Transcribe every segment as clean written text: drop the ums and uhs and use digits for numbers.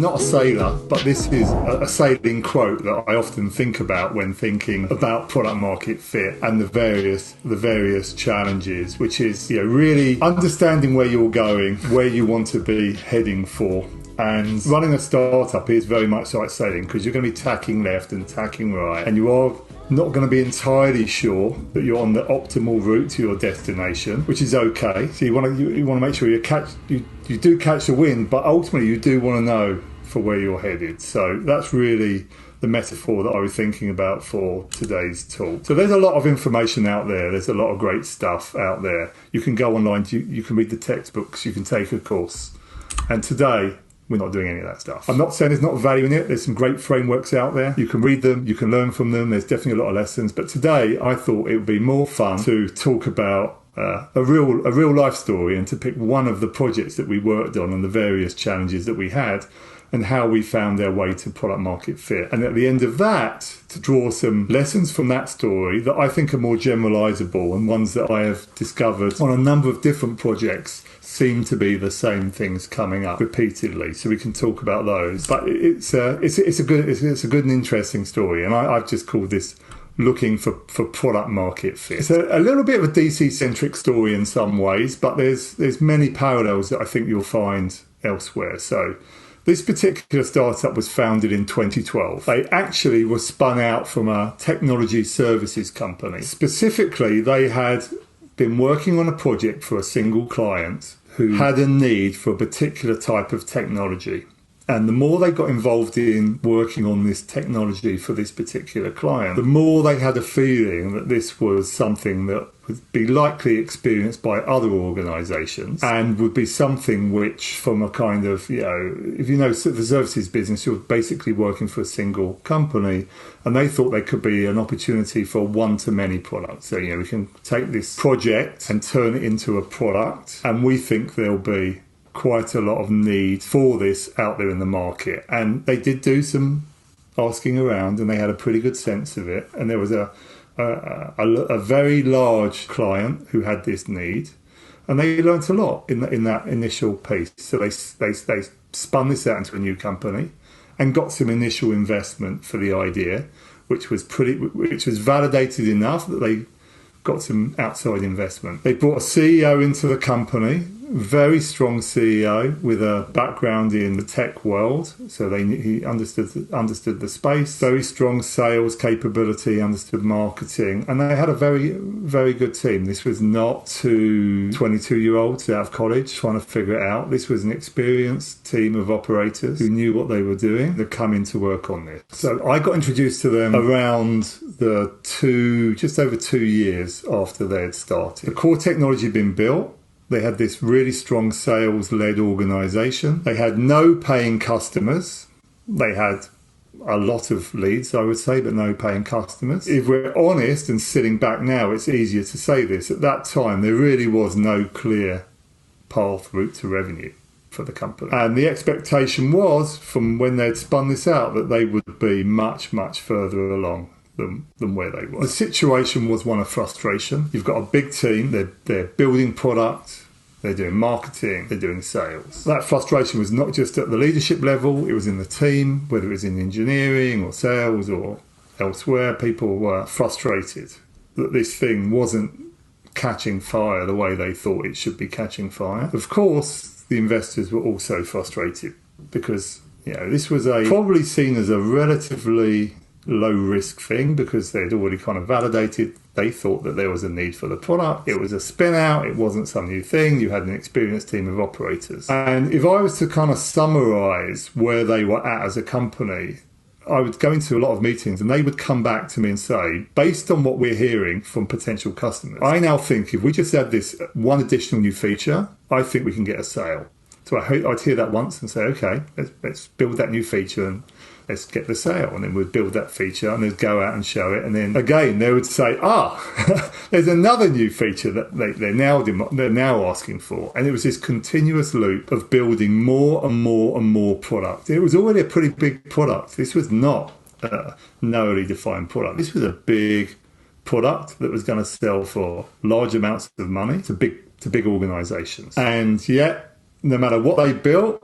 not a sailor, but this is a sailing quote that I often think about when thinking about product market fit and the various challenges, which is, really understanding where you're going, where you want to be heading for. And running a startup is very much like sailing, because you're going to be tacking left and tacking right, and you are not going to be entirely sure that you're on the optimal route to your destination, which is okay. So you want to make sure you do catch the wind, but ultimately you do want to know for where you're headed. So that's really the metaphor that I was thinking about for today's talk. So there's a lot of information out there. There's a lot of great stuff out there. You can go online, you can read the textbooks, you can take a course. And today, we're not doing any of that stuff. I'm not saying there's not value in it. There's some great frameworks out there. You can read them, you can learn from them. There's definitely a lot of lessons. But today, I thought it would be more fun to talk about a real life story, and to pick one of the projects that we worked on and the various challenges that we had, and how we found our way to product market fit. And at the end of that, to draw some lessons from that story that I think are more generalizable, and ones that I have discovered on a number of different projects seem to be the same things coming up repeatedly. So we can talk about those. But it's a good and interesting story, and I've just called this looking for product market fit. It's a little bit of a DC-centric story in some ways, but there's many parallels that I think you'll find elsewhere. So this particular startup was founded in 2012. They actually were spun out from a technology services company. Specifically, they had been working on a project for a single client who had a need for a particular type of technology. And the more they got involved in working on this technology for this particular client, the more they had a feeling that this was something that would be likely experienced by other organisations, and would be something which, from a kind of, if you know the services business, you're basically working for a single company, and they thought there could be an opportunity for one-to-many products. So, we can take this project and turn it into a product, and we think there'll be quite a lot of need for this out there in the market. And they did do some asking around, and they had a pretty good sense of it. And there was a very large client who had this need, and they learnt a lot in that initial piece. So they spun this out into a new company and got some initial investment for the idea, which was validated enough that they got some outside investment. They brought a CEO into the company, very strong CEO with a background in the tech world, so he understood the space. Very strong sales capability, understood marketing, and they had a very, very good team. This was not two 22-year-olds out of college trying to figure it out. This was an experienced team of operators who knew what they were doing. They'd come in to work on this. So I got introduced to them around just over 2 years after they had started. The core technology had been built. They had this really strong sales-led organisation. They had no paying customers. They had a lot of leads, I would say, but no paying customers. If we're honest and sitting back now, it's easier to say this. At that time, there really was no clear path route to revenue for the company. And the expectation was, from when they'd spun this out, that they would be much, much further along than where they were. The situation was one of frustration. You've got a big team, they're building product, they're doing marketing, they're doing sales. That frustration was not just at the leadership level, it was in the team, whether it was in engineering or sales or elsewhere. People were frustrated that this thing wasn't catching fire the way they thought it should be catching fire. Of course, the investors were also frustrated because, this was probably seen as a relatively low risk thing, because they'd already kind of validated. They thought that there was a need for the product. It was a spin out. It wasn't some new thing. You had an experienced team of operators. And if I was to kind of summarize where they were at as a company, I would go into a lot of meetings and they would come back to me and say, based on what we're hearing from potential customers, I now think if we just add this one additional new feature, I think we can get a sale. So I'd hear that once and say, okay, let's build that new feature and let's get the sale. And then we'd build that feature and they'd go out and show it. And then again, they would say, there's another new feature that they're now asking for. And it was this continuous loop of building more and more and more product. It was already a pretty big product. This was not a narrowly defined product. This was a big product that was going to sell for large amounts of money to big organizations. And yet, no matter what they built,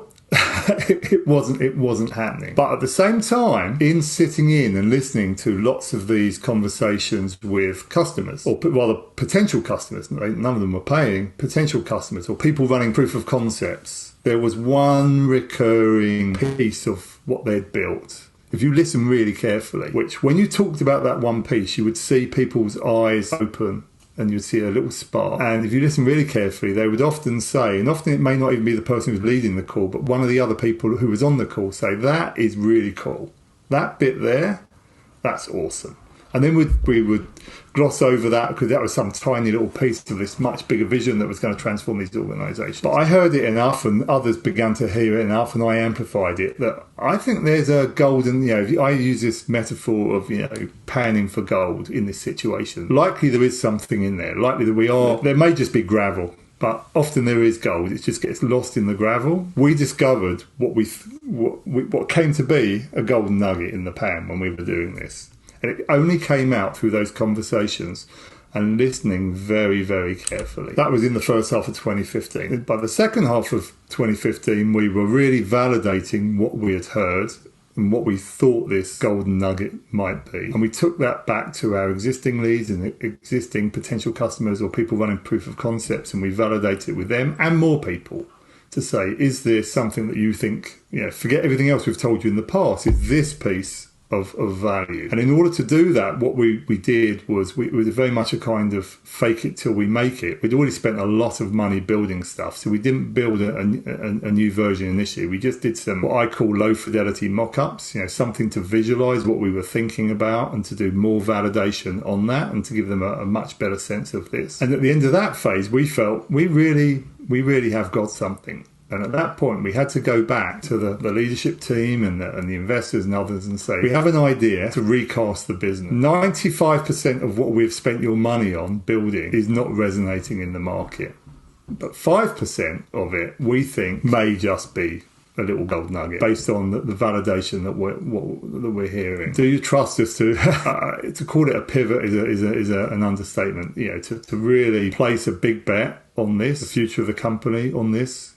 it wasn't happening. But at the same time, in sitting in and listening to lots of these conversations with customers, or rather potential customers, none of them were paying, potential customers or people running proof of concepts, there was one recurring piece of what they'd built. If you listen really carefully, which when you talked about that one piece, you would see people's eyes open and you'd see a little spark. And if you listen really carefully, they would often say, and often it may not even be the person who's leading the call, but one of the other people who was on the call say, that is really cool. That bit there, that's awesome. And then we would gloss over that because that was some tiny little piece of this much bigger vision that was going to transform these organisations. But I heard it enough and others began to hear it enough and I amplified it that I think there's a golden, I use this metaphor of, panning for gold in this situation. Likely there is something in there. Likely that there may just be gravel. But often there is gold. It just gets lost in the gravel. We discovered what came to be a golden nugget in the pan when we were doing this. And it only came out through those conversations and listening very, very carefully. That was in the first half of 2015. By the second half of 2015, we were really validating what we had heard and what we thought this golden nugget might be. And we took that back to our existing leads and existing potential customers or people running proof of concepts, and we validated it with them and more people to say, is this something that you think, forget everything else we've told you in the past, is this piece of value? And in order to do that, what we did was we was very much a kind of fake it till we make it. We'd already spent a lot of money building stuff, so we didn't build a new version initially. We just did some what I call low fidelity mock-ups, something to visualize what we were thinking about and to do more validation on that and to give them a much better sense of this. And at the end of that phase, we felt we really have got something. And at that point, we had to go back to the leadership team and the investors and others and say, we have an idea to recast the business. 95% of what we've spent your money on building is not resonating in the market. But 5% of it, we think, may just be a little gold nugget based on the validation that we're hearing. Do you trust us to call it a pivot is an understatement. To really place a big bet on this, the future of the company on this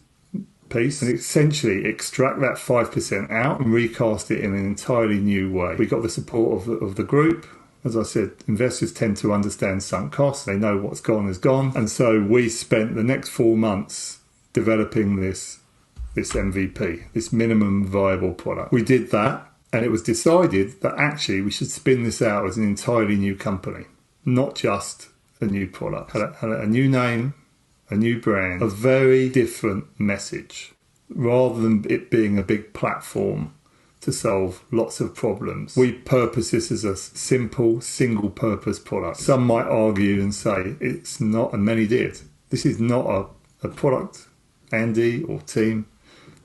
piece, and essentially extract that 5% out and recast it in an entirely new way. We got the support of the group. As I said, investors tend to understand sunk costs. They know what's gone is gone. And so we spent the next 4 months developing this MVP, this minimum viable product. We did that, and it was decided that actually we should spin this out as an entirely new company, not just a new product. Had a new name, a new brand, a very different message. Rather than it being a big platform to solve lots of problems, we purpose this as a simple, single-purpose product. Some might argue and say it's not, and many did. This is not a product, Andy or team.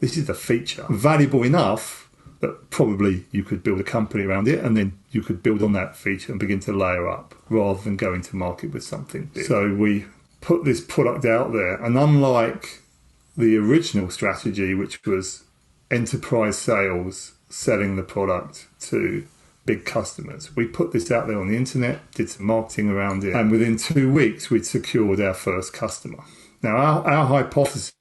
This is a feature. Valuable enough that probably you could build a company around it and then you could build on that feature and begin to layer up rather than going to market with something big. So we put this product out there, and unlike the original strategy, which was enterprise sales selling the product to big customers, we put this out there on the internet, did some marketing around it, and within 2 weeks we'd secured our first customer. Now our hypothesis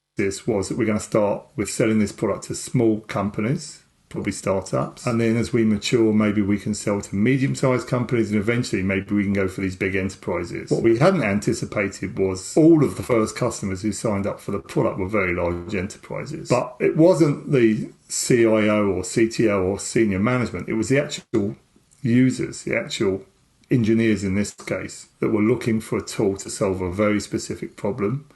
was that we're going to start with selling this product to small companies, probably startups, and then as we mature, maybe we can sell to medium-sized companies, and eventually maybe we can go for these big enterprises. What we hadn't anticipated was all of the first customers who signed up for the product were very large enterprises. But it wasn't the CIO or CTO or senior management, it was the actual users, the actual engineers in this case, that were looking for a tool to solve a very specific problem.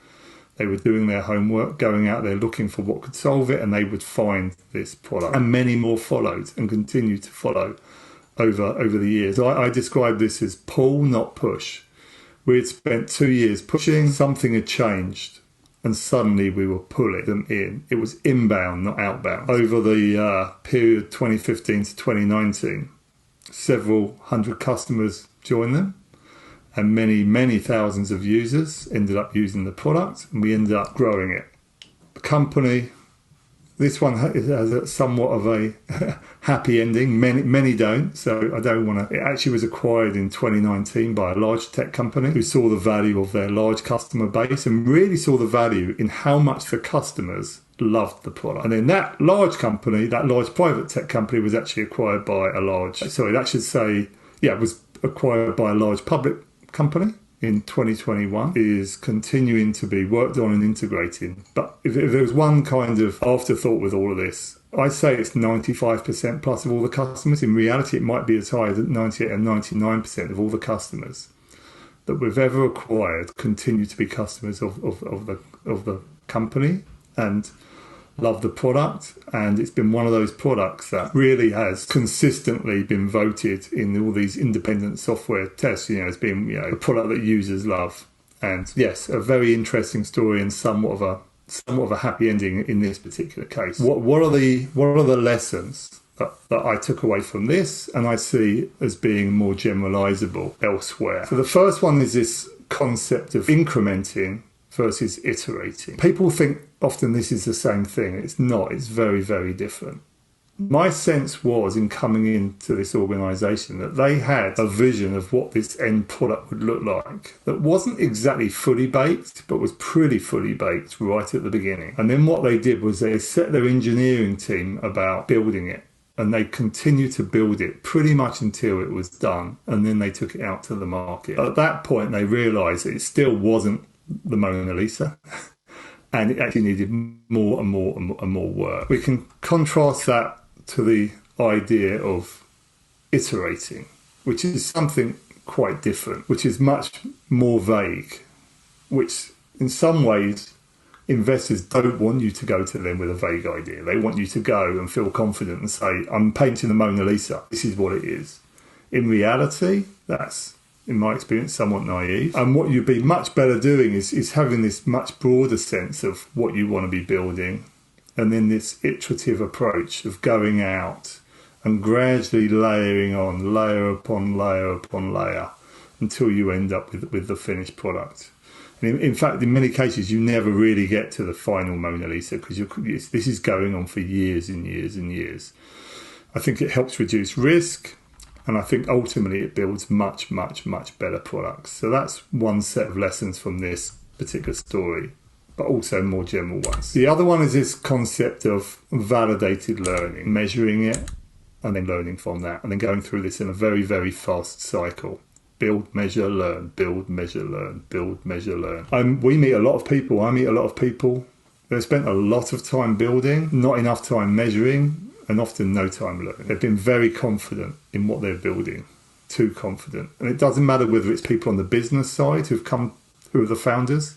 They were doing their homework, going out there looking for what could solve it, and they would find this product. And many more followed and continue to follow over the years. I describe this as pull, not push. We had spent 2 years pushing, something had changed, and suddenly we were pulling them in. It was inbound, not outbound. Over the period 2015 to 2019, several hundred customers joined them. And many, many thousands of users ended up using the product, and we ended up growing it. The company This one has a somewhat of a happy ending. Many don't, so I don't want to. It actually was acquired in 2019 by a large tech company who saw the value of their large customer base and really saw the value in how much the customers loved the product. And then that large company, that large private tech company, was actually acquired by a large, it was acquired by a large public company in 2021, is continuing to be worked on and integrating. But if there was one kind of afterthought with all of this, I'd say it's 95% plus of all the customers. In reality, it might be as high as 98 and 99% of all the customers that we've ever acquired continue to be customers of the company and love the product. And it's been one of those products that really has consistently been voted in all these independent software tests, as being, a product that users love. And yes, a very interesting story and somewhat of a happy ending in this particular case. What are the lessons that I took away from this and I see as being more generalizable elsewhere? So the first one is this concept of incrementing versus iterating. People think often this is the same thing. It's not. It's very, very different. My sense was, in coming into this organisation, that they had a vision of what this end product would look like that wasn't exactly fully baked, but was pretty fully baked right at the beginning. And then what they did was they set their engineering team about building it. And they continued to build it pretty much until it was done. And then they took it out to the market. At that point, they realised that it still wasn't the Mona Lisa, and it actually needed more and more and more work. We can contrast that to the idea of iterating, which is something quite different, which is much more vague, which in some ways investors don't want you to go to them with a vague idea. They want you to go and feel confident and say, I'm painting the Mona Lisa. This is what it is. In reality, that's, in my experience, somewhat naive. And what you'd be much better doing is having this much broader sense of what you want to be building, and then this iterative approach of going out and gradually layering on layer upon layer upon layer until you end up with the finished product. And in fact, in many cases, you never really get to the final Mona Lisa because this is going on for years and years and years. I think it helps reduce risk. And I think ultimately it builds much, much, much better products. So that's one set of lessons from this particular story, but also more general ones. The other one is this concept of validated learning, measuring it and then learning from that, and then going through this in a very, very fast cycle. Build, measure, learn, build, measure, learn, build, measure, learn. We meet a lot of people. I meet a lot of people. They've spent a lot of time building, not enough time measuring, and often no time learning. They've been very confident in what they're building, too confident. And it doesn't matter whether it's people on the business side who are the founders,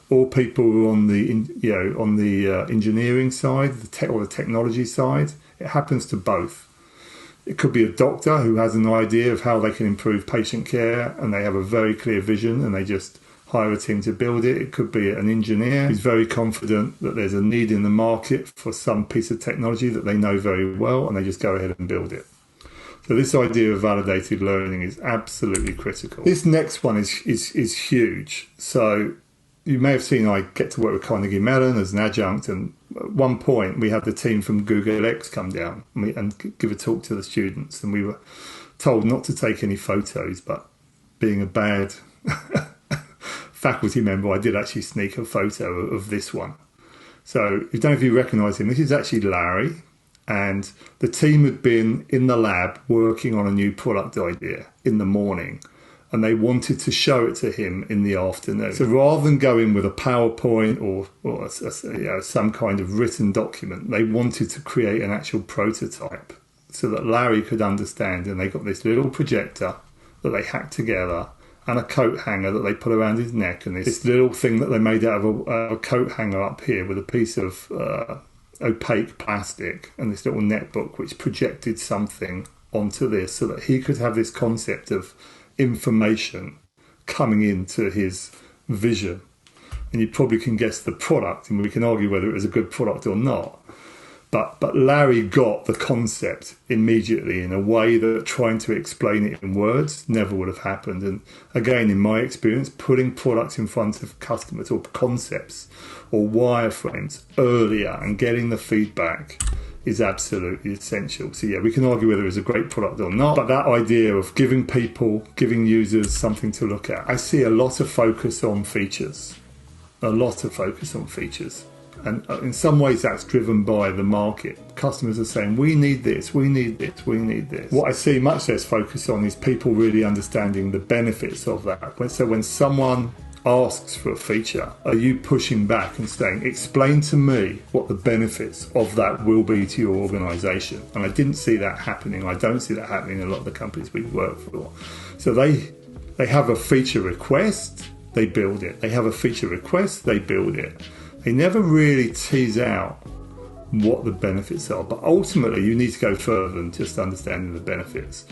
or people who are on the engineering side, or the technology side. It happens to both. It could be a doctor who has an idea of how they can improve patient care, and they have a very clear vision, and they just hire a team to build it. It could be an engineer who's very confident that there's a need in the market for some piece of technology that they know very well, and they just go ahead and build it. So this idea of validated learning is absolutely critical. This next one is huge. So you may have seen I get to work with Carnegie Mellon as an adjunct, and at one point we had the team from Google X come down and give a talk to the students, and we were told not to take any photos, but being a bad faculty member, I did actually sneak a photo of this one. So I don't know if you recognise him. This is actually Larry, and the team had been in the lab working on a new product idea in the morning, and they wanted to show it to him in the afternoon. So rather than going with a PowerPoint or some kind of written document, they wanted to create an actual prototype so that Larry could understand. And they got this little projector that they hacked together, and a coat hanger that they put around his neck, and this little thing that they made out of a coat hanger up here with a piece of opaque plastic, and this little netbook which projected something onto this so that he could have this concept of information coming into his vision. And you probably can guess the product, and we can argue whether it was a good product or not. But Larry got the concept immediately in a way that trying to explain it in words never would have happened. And again, in my experience, putting products in front of customers or concepts or wireframes earlier and getting the feedback is absolutely essential. So yeah, we can argue whether it's a great product or not, but that idea of giving users something to look at. I see a lot of focus on features. And in some ways that's driven by the market. Customers are saying, we need this, we need this, we need this. What I see much less focus on is people really understanding the benefits of that. So when someone asks for a feature, are you pushing back and saying, explain to me what the benefits of that will be to your organization? And I didn't see that happening. I don't see that happening in a lot of the companies we work for. So they have a feature request, they build it. They have a feature request, they build it. They never really tease out what the benefits are, but ultimately you need to go further than just understanding the benefits.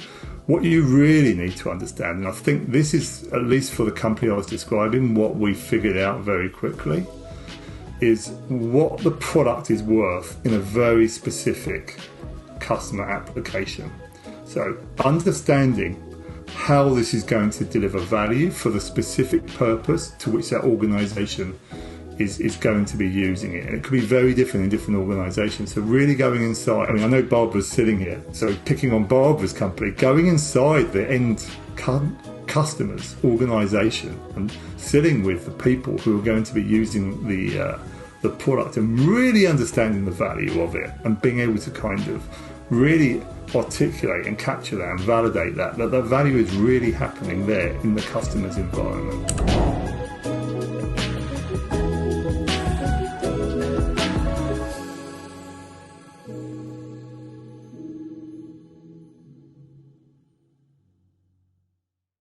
What you really need to understand, and I think this is, at least for the company I was describing, what we figured out very quickly, is what the product is worth in a very specific customer application. So understanding how this is going to deliver value for the specific purpose to which that organization is going to be using it. And it could be very different in different organisations. So really going inside, I mean, I know Barbara's sitting here, so picking on Barbara's company, going inside the end customer's organisation and sitting with the people who are going to be using the product and really understanding the value of it and being able to kind of really articulate and capture that and validate that value is really happening there in the customer's environment.